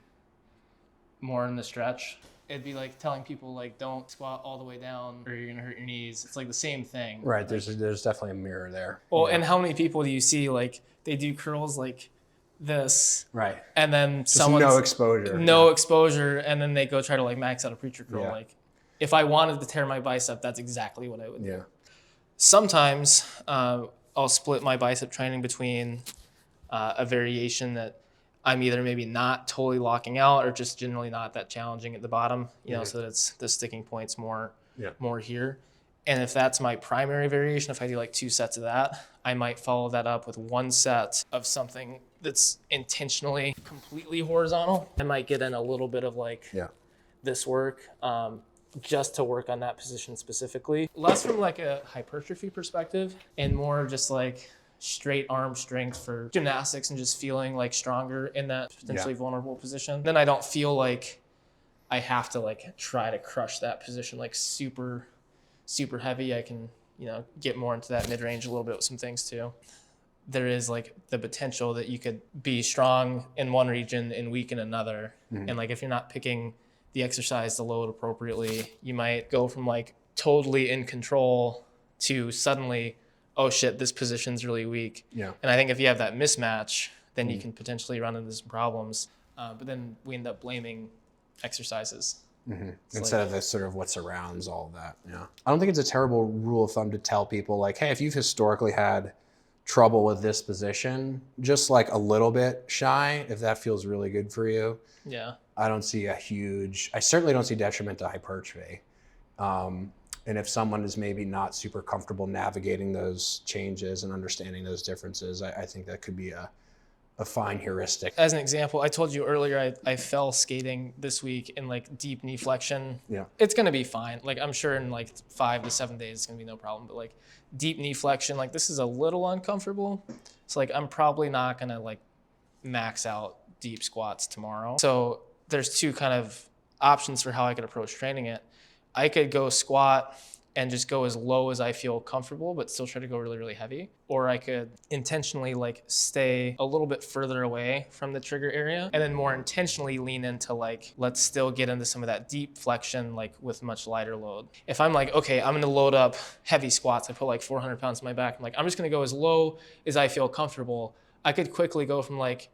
more in the stretch. It'd be like telling people, like, don't squat all the way down or you're going to hurt your knees. It's like the same thing. Right. There's definitely a mirror there. Well, and how many people do you see, like, they do curls like this, right, and then someone no exposure, and then they go try to like max out a preacher curl. Yeah. Like, if I wanted to tear my bicep, that's exactly what I would do. Yeah. Sometimes I'll split my bicep training between a variation that I'm either maybe not totally locking out or just generally not that challenging at the bottom, so that it's the sticking points more here. And if that's my primary variation, if I do like 2 sets of that, I might follow that up with 1 set of something that's intentionally completely horizontal. I might get in a little bit of like this work just to work on that position specifically. Less from like a hypertrophy perspective and more just like straight arm strength for gymnastics and just feeling like stronger in that potentially vulnerable position. Then I don't feel like I have to like try to crush that position like super heavy. I can, get more into that mid-range a little bit with some things too. There is like the potential that you could be strong in one region and weak in another. Mm-hmm. And like, if you're not picking the exercise to load appropriately, you might go from like totally in control to suddenly, oh shit, this position's really weak. Yeah. And I think if you have that mismatch, then you can potentially run into some problems. But then we end up blaming exercises Instead of the sort of what surrounds all of that. Yeah. I don't think it's a terrible rule of thumb to tell people like, hey, if you've historically had trouble with this position, just like a little bit shy, if that feels really good for you. Yeah. I certainly don't see detriment to hypertrophy. And if someone is maybe not super comfortable navigating those changes and understanding those differences, I think that could be a fine heuristic. As an example, I told you earlier I fell skating this week in like deep knee flexion. Yeah. It's gonna be fine. Like I'm sure in like 5 to 7 days it's gonna be no problem. But like deep knee flexion, like this is a little uncomfortable. So like I'm probably not gonna like max out deep squats tomorrow. So there's two kind of options for how I could approach training it. I could go squat and just go as low as I feel comfortable, but still try to go really, really heavy. Or I could intentionally like stay a little bit further away from the trigger area and then more intentionally lean into like, let's still get into some of that deep flexion, like with much lighter load. If I'm like, okay, I'm gonna load up heavy squats, I put like 400 pounds on my back. I'm like, I'm just gonna go as low as I feel comfortable. I could quickly go from like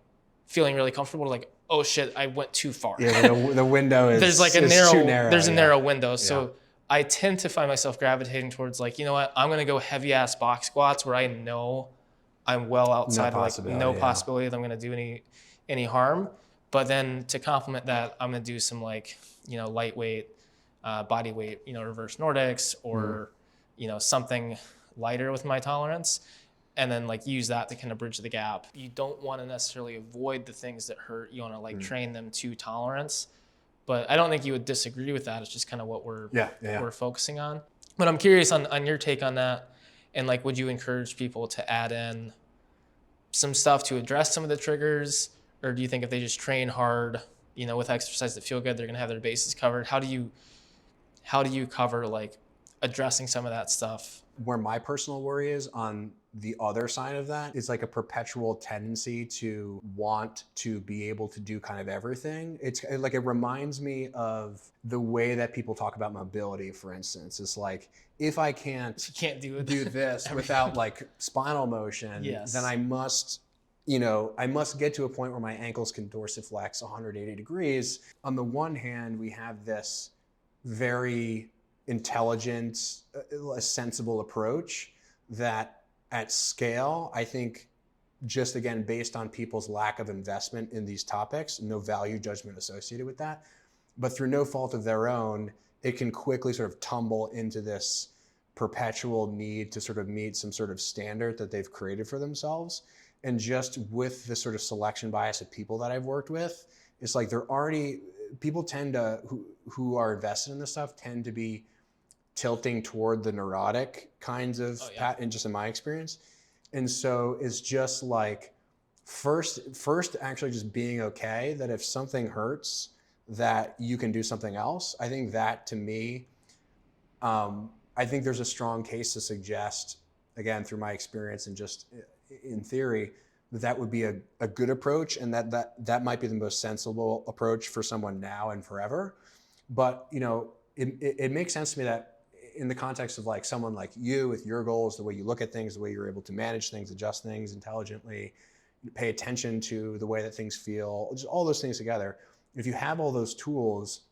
feeling really comfortable to like, oh shit, I went too far. Yeah, the window is there's like a too narrow. There's a yeah. narrow window. So I tend to find myself gravitating towards like, you know what, I'm gonna go heavy ass box squats where I know I'm well outside of like no possibility that I'm gonna do any harm. But then to complement that, I'm gonna do some like, you know, lightweight, body weight, you know, reverse Nordics or, you know, something lighter with my tolerance. And then like use that to kind of bridge the gap. You don't want to necessarily avoid the things that hurt. You want to like train them to tolerance. But I don't think you would disagree with that. It's just kind of what we're focusing on. But I'm curious on your take on that. And like, would you encourage people to add in some stuff to address some of the triggers? Or do you think if they just train hard, you know, with exercise that feel good, they're going to have their bases covered? How do you cover like addressing some of that stuff? Where my personal worry is on the other side of that is like a perpetual tendency to want to be able to do kind of everything. It's like, it reminds me of the way that people talk about mobility, for instance. It's like, if I can't do this without like spinal motion, then I must get to a point where my ankles can dorsiflex 180 degrees. On the one hand, we have this very intelligent, sensible approach that at scale, I think, just again, based on people's lack of investment in these topics, no value judgment associated with that, but through no fault of their own, it can quickly sort of tumble into this perpetual need to sort of meet some sort of standard that they've created for themselves. And just with the sort of selection bias of people that I've worked with, it's like people tend to, who are invested in this stuff, tend to be tilting toward the neurotic kinds of pattern, just in my experience. And so it's just like, first actually just being okay that if something hurts, that you can do something else. I think that, to me, I think there's a strong case to suggest, again, through my experience and just in theory, that would be a good approach, and that might be the most sensible approach for someone now and forever. But, you know, it makes sense to me that in the context of like someone like you with your goals, the way you look at things, the way you're able to manage things, adjust things intelligently, pay attention to the way that things feel, just all those things together. If you have all those tools,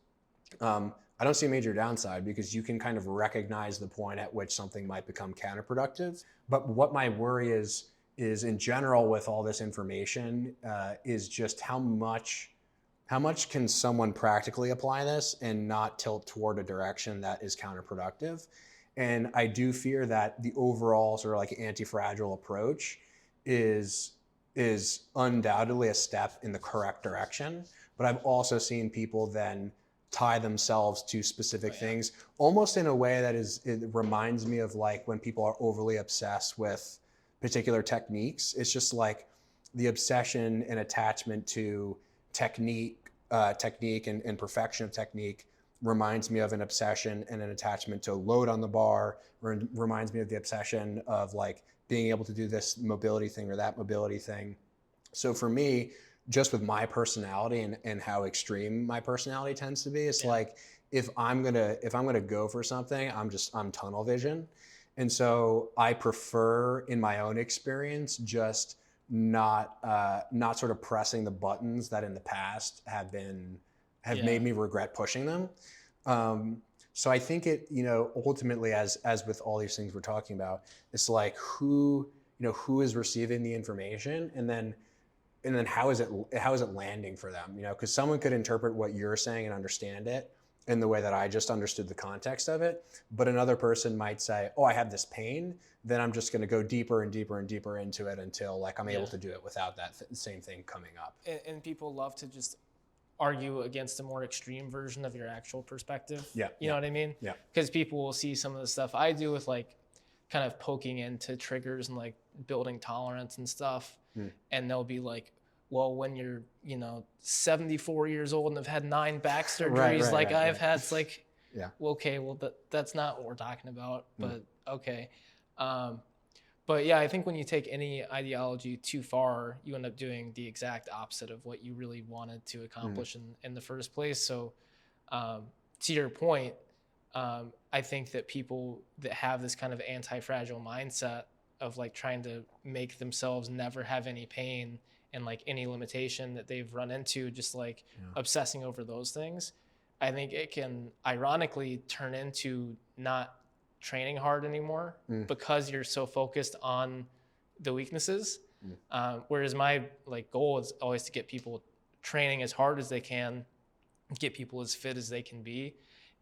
I don't see a major downside, because you can kind of recognize the point at which something might become counterproductive. But what my worry is in general with all this information is just how much can someone practically apply this and not tilt toward a direction that is counterproductive? And I do fear that the overall sort of like anti-fragile approach is undoubtedly a step in the correct direction. But I've also seen people then tie themselves to specific things, almost in a way that it reminds me of like when people are overly obsessed with particular techniques. It's just like the obsession and attachment to technique and perfection of technique reminds me of an obsession and an attachment to load on the bar, or reminds me of the obsession of like being able to do this mobility thing or that mobility thing. So for me, just with my personality and how extreme my personality tends to be, it's like, if I'm gonna go for something, I'm tunnel vision. And so I prefer, in my own experience, just not sort of pressing the buttons that in the past have been have made me regret pushing them. So I think it, ultimately, as with all these things we're talking about, it's like who is receiving the information, and then how is it landing for them? Because someone could interpret what you're saying and understand it in the way that I just understood the context of it, but another person might say, "Oh, I have this pain." Then I'm just going to go deeper and deeper and deeper into it until like I'm able to do it without that same thing coming up. And people love to just argue against a more extreme version of your actual perspective. Yeah. You know what I mean? Yeah. Because people will see some of the stuff I do with like kind of poking into triggers and like building tolerance and stuff. And they'll be like, well, when you're, 74 years old and have had 9 back surgeries I've had, it's like, well, okay, well, that's not what we're talking about, but okay. But yeah, I think when you take any ideology too far, you end up doing the exact opposite of what you really wanted to accomplish in the first place. So to your point, I think that people that have this kind of anti-fragile mindset of like trying to make themselves never have any pain and like any limitation that they've run into, just like obsessing over those things, I think it can ironically turn into not training hard anymore because you're so focused on the weaknesses. Whereas my like goal is always to get people training as hard as they can, get people as fit as they can be.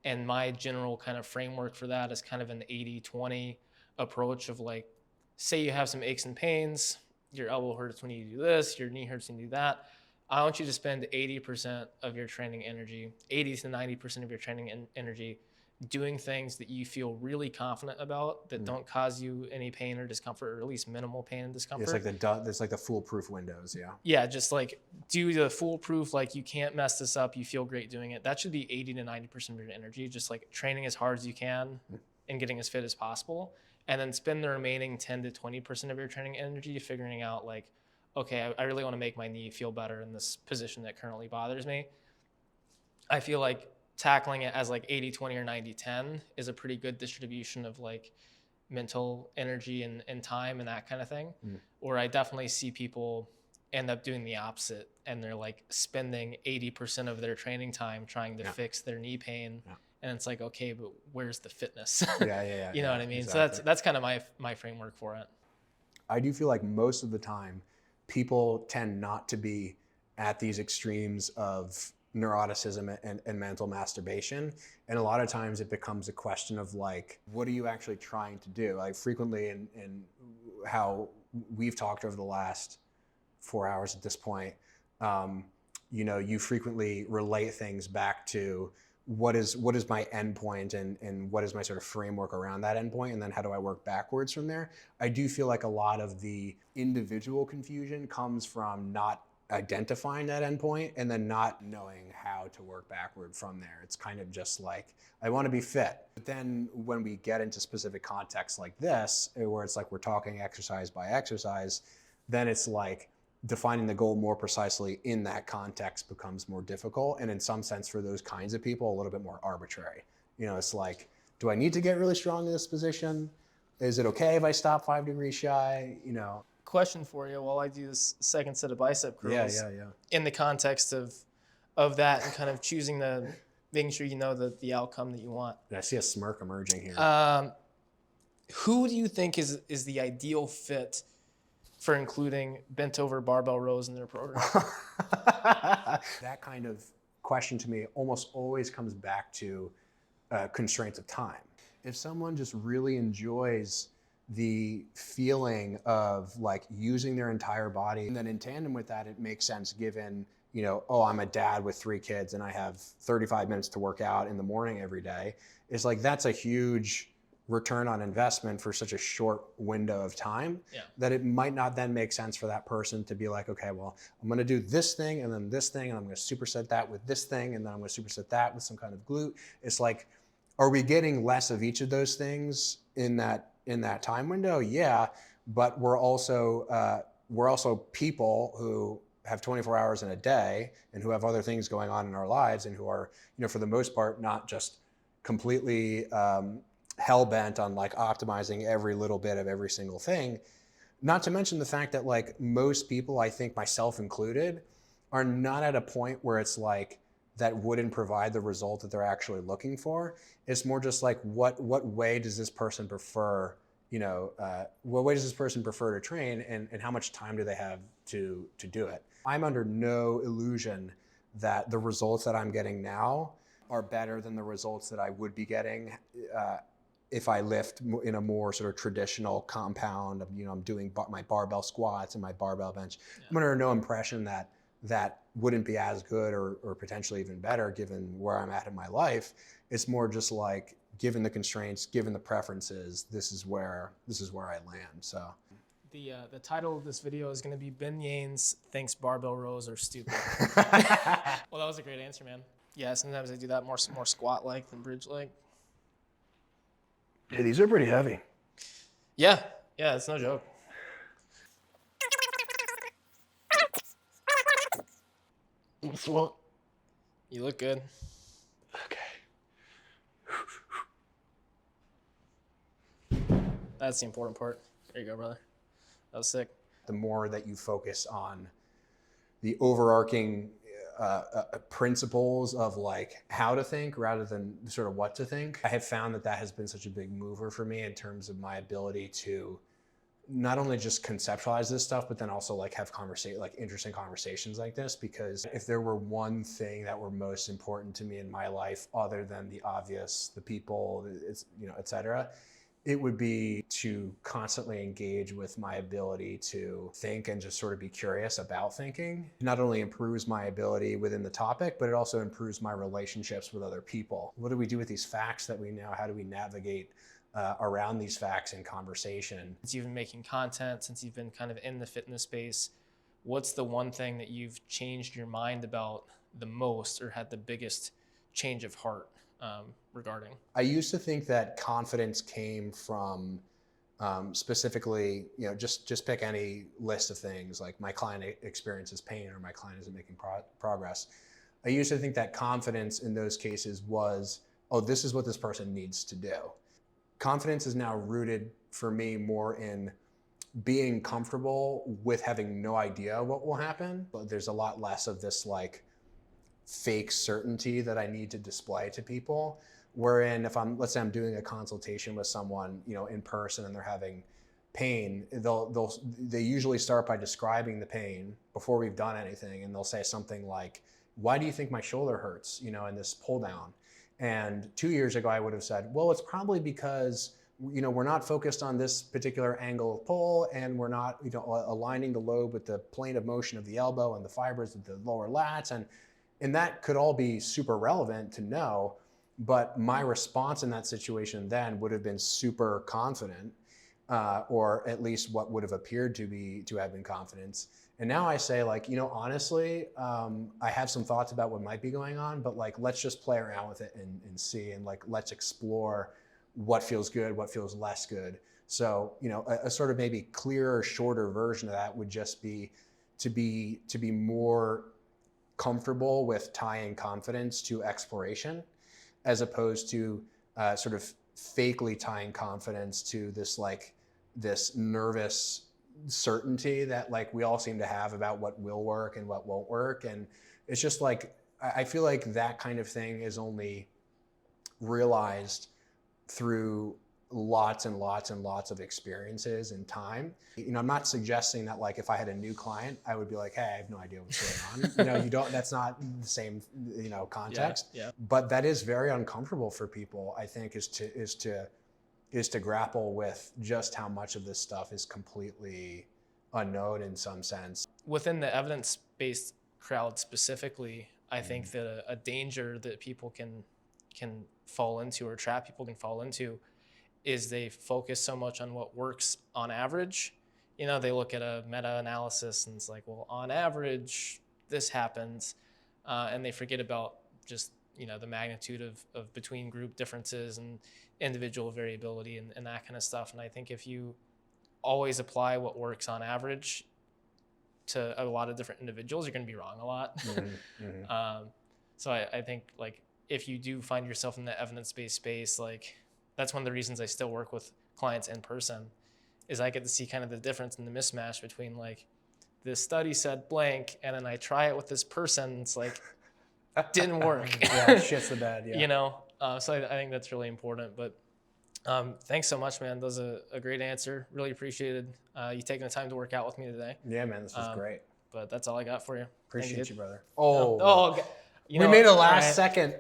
And my general kind of framework for that is kind of an 80-20 approach of like, say you have some aches and pains, your elbow hurts when you do this, your knee hurts when you do that. I want you to spend 80% of your training energy, 80 to 90% of your training energy doing things that you feel really confident about that don't cause you any pain or discomfort, or at least minimal pain and discomfort. It's like the foolproof windows. Yeah, just like do the foolproof, like you can't mess this up, you feel great doing it. That should be 80 to 90% of your energy, just like training as hard as you can and getting as fit as possible. And then spend the remaining 10 to 20% of your training energy figuring out like, okay, I really want to make my knee feel better in this position that currently bothers me. I feel like tackling it as like 80-20 or 90-10 is a pretty good distribution of like mental energy and time and that kind of thing. Or I definitely see people end up doing the opposite, and they're like spending 80% of their training time trying to fix their knee pain. And it's like, okay, but where's the fitness? You know what I mean? Exactly. So that's kind of my framework for it. I do feel like most of the time people tend not to be at these extremes of neuroticism and mental masturbation. And a lot of times it becomes a question of like, what are you actually trying to do? Like frequently in how we've talked over the last 4 hours at this point, you frequently relate things back to what is my endpoint and what is my sort of framework around that endpoint, and then how do I work backwards from there. I do feel like a lot of the individual confusion comes from not identifying that endpoint and then not knowing how to work backward from there. It's kind of just like, I want to be fit. But then when we get into specific contexts like this, where it's like we're talking exercise by exercise, then it's like defining the goal more precisely in that context becomes more difficult. And in some sense, for those kinds of people, a little bit more arbitrary. It's like, do I need to get really strong in this position? Is it okay if I stop 5 degrees shy? Question for you while I do this second set of bicep curls. Yeah. In the context of that and kind of making sure you know the outcome that you want. I see a smirk emerging here. Who do you think is the ideal fit for including bent over barbell rows in their program? That kind of question to me almost always comes back to constraints of time. If someone just really enjoys the feeling of like using their entire body, and then in tandem with that, it makes sense given, I'm a dad with 3 kids and I have 35 minutes to work out in the morning every day. It's like, that's a huge return on investment for such a short window of time that it might not then make sense for that person to be like, okay, well, I'm going to do this thing and then this thing, and I'm going to superset that with this thing, and then I'm going to superset that with some kind of glute. It's like, are we getting less of each of those things in that time window? Yeah, but we're also people who have 24 hours in a day and who have other things going on in our lives, and who are, for the most part, not just completely hell-bent on like optimizing every little bit of every single thing. Not to mention the fact that like most people, I think myself included, are not at a point where it's like that wouldn't provide the result that they're actually looking for. It's more just like what way does this person prefer, what way does this person prefer to train, and how much time do they have to do it. I'm under no illusion that the results that I'm getting now are better than the results that I would be getting if I lift in a more sort of traditional compound. I'm doing my barbell squats and my barbell bench. Yeah. I'm under no impression that wouldn't be as good or potentially even better given where I'm at in my life. It's more just like, given the constraints, given the preferences, this is where I land. So the title of this video is going to be Ben Yanes thinks barbell rows are stupid. Well, that was a great answer, man. Yeah, sometimes I do that more squat like than bridge like. Yeah, these are pretty heavy. Yeah, it's no joke. Well, you look good. Okay. That's the important part. There you go, brother. That was sick. The more that you focus on the overarching principles of like how to think rather than sort of what to think, I have found that has been such a big mover for me in terms of my ability to not only just conceptualize this stuff, but then also like have interesting conversations like this. Because if there were one thing that were most important to me in my life, other than the obvious, the people, et cetera, it would be to constantly engage with my ability to think and just sort of be curious about thinking. It not only improves my ability within the topic, but it also improves my relationships with other people. What do we do with these facts that we know? How do we navigate around these facts in conversation? Since you've been making content, since you've been kind of in the fitness space, what's the one thing that you've changed your mind about the most or had the biggest change of heart regarding? I used to think that confidence came from specifically, just pick any list of things like my client experiences pain or my client isn't making progress. I used to think that confidence in those cases was, oh, this is what this person needs to do. Confidence is now rooted for me more in being comfortable with having no idea what will happen. But there's a lot less of this like fake certainty that I need to display to people. Wherein if let's say I'm doing a consultation with someone, in person and they're having pain, they usually start by describing the pain before we've done anything. And they'll say something like, why do you think my shoulder hurts, in this pull down? And 2 years ago, I would have said, well, it's probably because, we're not focused on this particular angle of pull and we're not, aligning the lobe with the plane of motion of the elbow and the fibers of the lower lats. And that could all be super relevant to know, but my response in that situation then would have been super confident, or at least what would have appeared to have been confidence. And now I say like, honestly, I have some thoughts about what might be going on, but like, let's just play around with it and see, and like, let's explore what feels good, what feels less good. So, a sort of maybe clearer, shorter version of that would just be to be more comfortable with tying confidence to exploration, as opposed to sort of fakely tying confidence to this nervous certainty that like we all seem to have about what will work and what won't work. And it's just like, I feel like that kind of thing is only realized through lots and lots and lots of experiences and time. I'm not suggesting that like if I had a new client, I would be like, hey, I have no idea what's going on. That's not the same, context. Yeah. But that is very uncomfortable for people, I think, is to grapple with just how much of this stuff is completely unknown in some sense. Within the evidence-based crowd specifically, I think that a danger that people can fall into, or trap people can fall into, is they focus so much on what works on average. They look at a meta-analysis and it's like, well, on average, this happens. And they forget about just, the magnitude of between group differences and individual variability and that kind of stuff. And I think if you always apply what works on average to a lot of different individuals, you're going to be wrong a lot. So I think like if you do find yourself in the evidence-based space, like that's one of the reasons I still work with clients in person, is I get to see kind of the difference in the mismatch between like this study said blank, and then I try it with this person. It's like, didn't work. Yeah, shit's the bad. Yeah. You know, so I think that's really important. But thanks so much, man. That was a great answer. Really appreciated you taking the time to work out with me today. Yeah, man, this was great. But that's all I got for you. Appreciate you, brother. Oh, We made a last second.